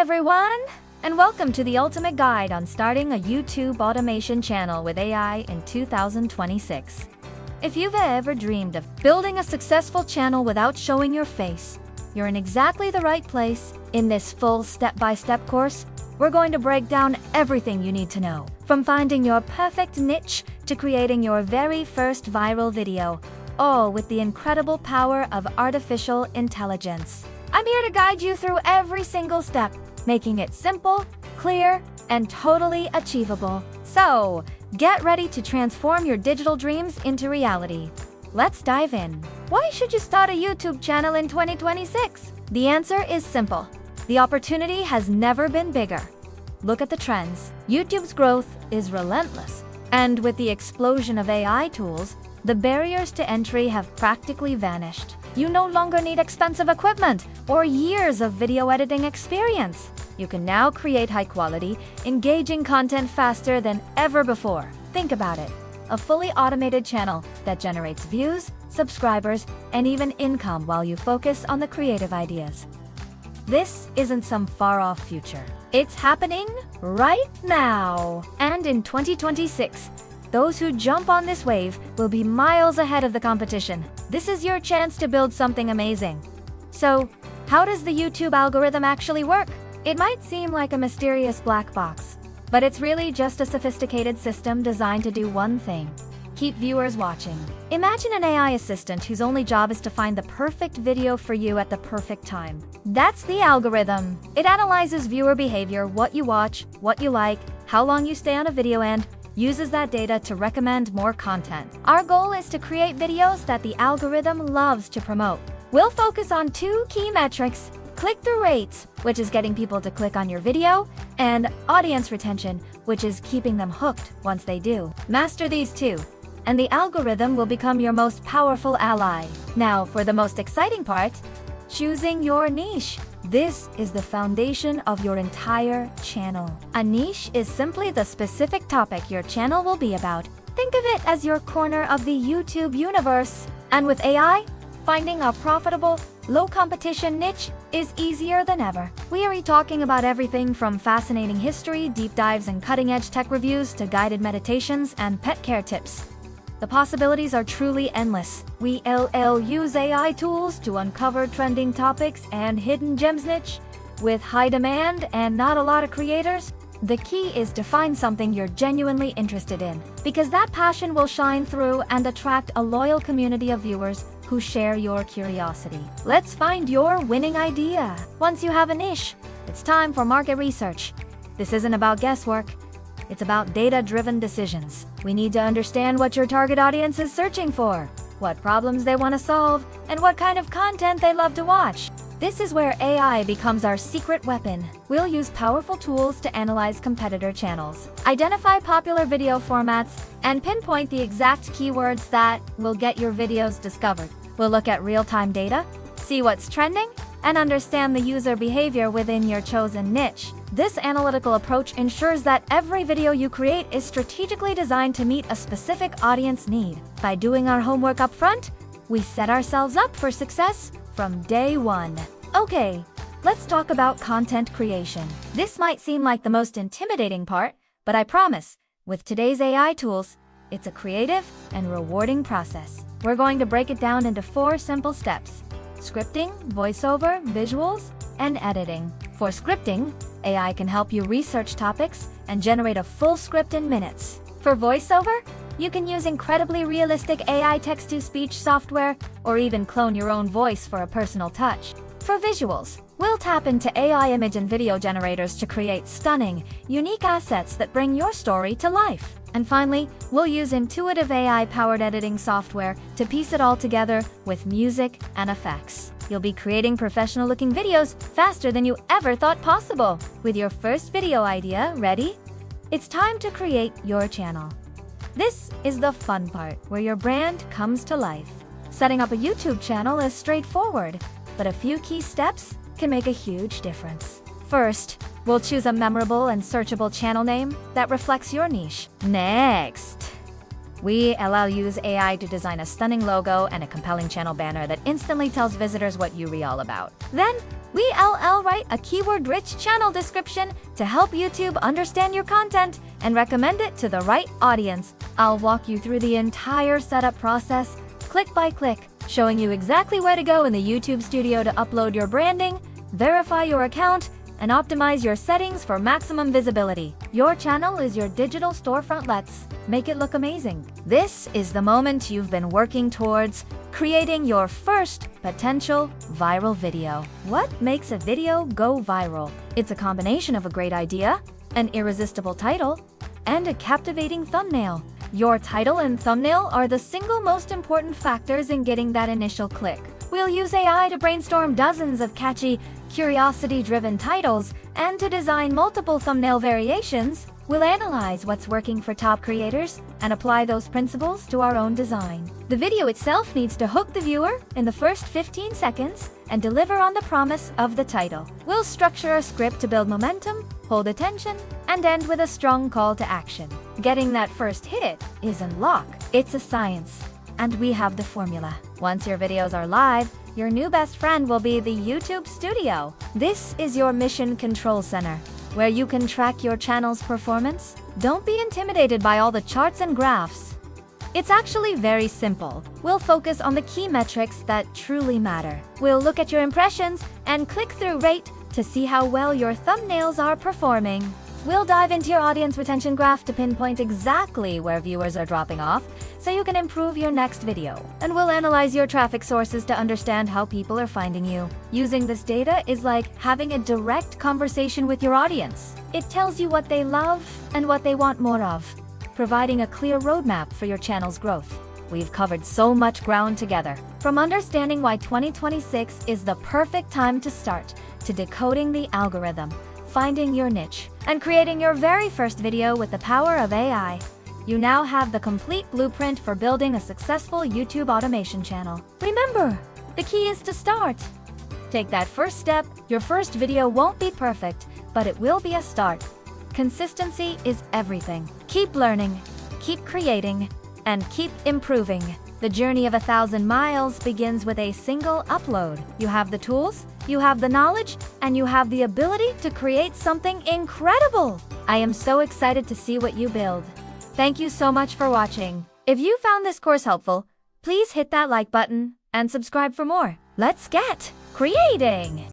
everyone, and welcome to the ultimate guide on starting a YouTube automation channel with AI in 2026. If you've ever dreamed of building a successful channel without showing your face, you're in exactly the right place. In this full step-by-step course, we're going to break down everything you need to know, from finding your perfect niche to creating your very first viral video, all with the incredible power of artificial intelligence. I'm here to guide you through every single step, making it simple, clear, and totally achievable. So, get ready to transform your digital dreams into reality. Let's dive in. Why should you start a YouTube channel in 2026? The answer is simple. The opportunity has never been bigger. Look at the trends. YouTube's growth is relentless. And with the explosion of AI tools, the barriers to entry have practically vanished. You no longer need expensive equipment or years of video editing experience. You can now create high-quality, engaging content faster than ever before. Think about it. A fully automated channel that generates views, subscribers, and even income while you focus on the creative ideas. This isn't some far-off future. It's happening right now. And in 2026, those who jump on this wave will be miles ahead of the competition. This is your chance to build something amazing. So, how does the YouTube algorithm actually work? It might seem like a mysterious black box, but it's really just a sophisticated system designed to do one thing: keep viewers watching. Imagine an AI assistant whose only job is to find the perfect video for you at the perfect time. That's the algorithm. It analyzes viewer behavior, what you watch, what you like, how long you stay on a video, and uses that data to recommend more content. Our goal is to create videos that the algorithm loves to promote. We'll focus on two key metrics: click-through rates, which is getting people to click on your video, and audience retention, which is keeping them hooked once they do. Master these two, and the algorithm will become your most powerful ally. Now, for the most exciting part, choosing your niche. This is the foundation of your entire channel. A niche is simply the specific topic your channel will be about. Think of it as your corner of the YouTube universe. And with AI, finding a profitable, low-competition niche is easier than ever. We are talking about everything from fascinating history, deep dives, and cutting-edge tech reviews to guided meditations and pet care tips. The possibilities are truly endless. We use AI tools to uncover trending topics and hidden gems niche. With high demand and not a lot of creators, the key is to find something you're genuinely interested in, because that passion will shine through and attract a loyal community of viewers who share your curiosity. Let's find your winning idea. Once you have a niche, it's time for market research. This isn't about guesswork. It's about data-driven decisions. We need to understand what your target audience is searching for, what problems they want to solve, and what kind of content they love to watch. This is where AI becomes our secret weapon. We'll use powerful tools to analyze competitor channels, identify popular video formats, and pinpoint the exact keywords that will get your videos discovered. We'll look at real-time data, see what's trending, and understand the user behavior within your chosen niche. This analytical approach ensures that every video you create is strategically designed to meet a specific audience need. By doing our homework up front, we set ourselves up for success from day one. Okay, let's talk about content creation. This might seem like the most intimidating part, but I promise, with today's AI tools, it's a creative and rewarding process. We're going to break it down into 4 simple steps: scripting, voiceover, visuals, and editing. For scripting, AI can help you research topics and generate a full script in minutes. For voiceover, you can use incredibly realistic AI text-to-speech software or even clone your own voice for a personal touch. For visuals, we'll tap into AI image and video generators to create stunning, unique assets that bring your story to life. And finally, we'll use intuitive AI-powered editing software to piece it all together with music and effects. You'll be creating professional-looking videos faster than you ever thought possible. With your first video idea ready, it's time to create your channel. This is the fun part, where your brand comes to life. Setting up a YouTube channel is straightforward, but a few key steps can make a huge difference. First, we'll choose a memorable and searchable channel name that reflects your niche. Next, we allow use AI to design a stunning logo and a compelling channel banner that instantly tells visitors what you're all about. Then, We'll write a keyword-rich channel description to help YouTube understand your content and recommend it to the right audience. I'll walk you through the entire setup process, click by click, showing you exactly where to go in the YouTube Studio to upload your branding, verify your account, and optimize your settings for maximum visibility. Your channel is your digital storefront. Let's make it look amazing. This is the moment you've been working towards, creating your first potential viral video. What makes a video go viral? It's a combination of a great idea, an irresistible title, and a captivating thumbnail. Your title and thumbnail are the single most important factors in getting that initial click. We'll use AI to brainstorm dozens of catchy, curiosity-driven titles, and to design multiple thumbnail variations. We'll analyze what's working for top creators and apply those principles to our own design. The video itself needs to hook the viewer in the first 15 seconds and deliver on the promise of the title. We'll structure a script to build momentum, hold attention, and end with a strong call to action. Getting that first hit isn't luck, it's a science. And we have the formula. Once your videos are live, your new best friend will be the YouTube Studio. This is your mission control center, where you can track your channel's performance. Don't be intimidated by all the charts and graphs. It's actually very simple. We'll focus on the key metrics that truly matter. We'll look at your impressions and click-through rate to see how well your thumbnails are performing. We'll dive into your audience retention graph to pinpoint exactly where viewers are dropping off, so you can improve your next video. And we'll analyze your traffic sources to understand how people are finding you. Using this data is like having a direct conversation with your audience. It tells you what they love and what they want more of, providing a clear roadmap for your channel's growth. We've covered so much ground together, from understanding why 2026 is the perfect time to start, to decoding the algorithm, finding your niche, and creating your very first video with the power of AI. You now have the complete blueprint for building a successful YouTube automation channel. Remember, the key is to start. Take that first step. Your first video won't be perfect, but it will be a start. Consistency is everything. Keep learning, keep creating, and keep improving. The journey of 1,000 miles begins with a single upload. You have the tools, you have the knowledge, and you have the ability to create something incredible. I am so excited to see what you build. Thank you so much for watching. If you found this course helpful, please hit that like button and subscribe for more. Let's get creating!